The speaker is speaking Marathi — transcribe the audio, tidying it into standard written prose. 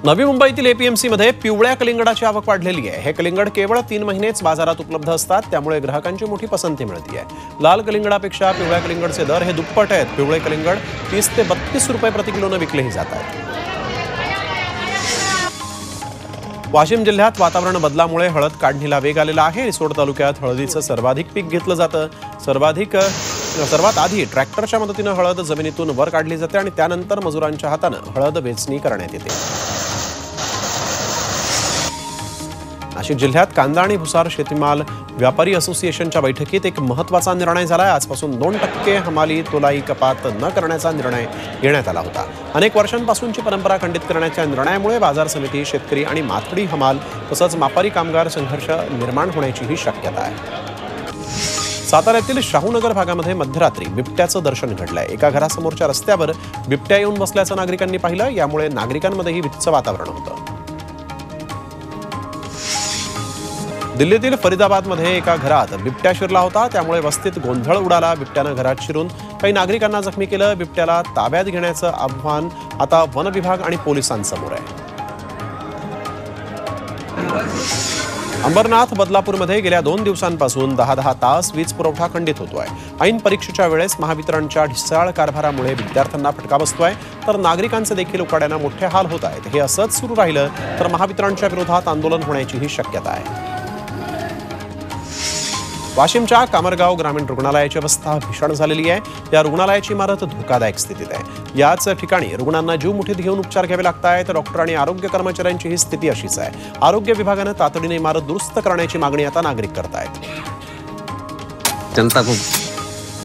नवी मुंबईतील एपीएमसी मध्ये पिवळ्या कलिंगडाची आवक वाढलेली आहे। हे कलिंगड केवळ 3 महिनेच बाजारात उपलब्ध असतात, त्यामुळे ग्राहकांची मोठी पसंती मिळते आहे। लाल कलिंगडापेक्षा पिवळ्या कलिंगडचे दर हे दुप्पट आहेत। पिवळे कलिंगड 30 ते 32 रुपये प्रति किलोने विकलेही जात आहेत। वाशिम जिल्ह्यात वातावरण बदलामुळे हळद काढणीला वेग आलेला आहे। रिसोड तालुक्यात हळदीचं सर्वाधिक पीक घेतलं जातं। सर्वात आधी ट्रॅक्टरच्या मदतीने हळद जमिनीतून वर काढली जाते आणि त्यानंतर मजुरांच्या हाताने हळद वेचणी करण्यात येते। नाशिक जिल्ह्यात कांदा आणि भुसार शेतीमाल व्यापारी असोसिएशनच्या बैठकीत एक महत्त्वाचा निर्णय झाला आहे। आजपासून 2% हमाली तोलाई कपात न करण्याचा निर्णय घेण्यात आला होता। अनेक वर्षांपासूनची परंपरा खंडित करण्याच्या निर्णयामुळे बाजार समिती, शेतकरी आणि माथडी हमाल तसंच मापारी कामगार संघर्ष निर्माण होण्याचीही शक्यता आहे। साताऱ्यातील शाहूनगर भागामध्ये मध्यरात्री बिबट्याचं दर्शन घडलंय। एका घरासमोरच्या रस्त्यावर बिबट्या येऊन बसल्याचं नागरिकांनी पाहिलं। यामुळे नागरिकांमध्येही भीतीचं वातावरण होतं। दिल्लीतील फरीदाबादमध्ये एका घरात बिबट्या शिरला होता, त्यामुळे वस्तीत गोंधळ उडाला। बिबट्यानं घरात शिरून काही नागरिकांना जखमी केलं। बिबट्याला ताब्यात घेण्याचं आव्हान आता वन विभाग आणि पोलिसांसमोर आहे। अंबरनाथ बदलापूरमध्ये गेल्या 2 दिवसांपासून 10 तास वीज पुरवठा खंडित होतोय। ऐन परीक्षेच्या वेळेस महावितरणच्या ढिसाळ कारभारामुळे विद्यार्थ्यांना फटका बसतोय, तर नागरिकांचे देखील उकाड्यानं मोठे हाल होत आहेत। हे असंच सुरू राहिलं तर महावितरणच्या विरोधात आंदोलन होण्याचीही शक्यता आहे। वाशिमच्या कामरगाव ग्रामीण रुग्णालयाची अवस्था भीषण झालेली आहे। या रुग्णालयाची इमारत धोकादायक स्थितीत आहे। याच ठिकाणी रुग्णांना जीव मुठीत घेऊन उपचार घ्यावे लागत आहेत। डॉक्टर आणि आरोग्य कर्मचाऱ्यांची ही स्थिती अशीच आहे। आरोग्य विभागाने तातडीने इमारत दुरुस्त करण्याची मागणी आता नागरिक करतायत। जनता खूप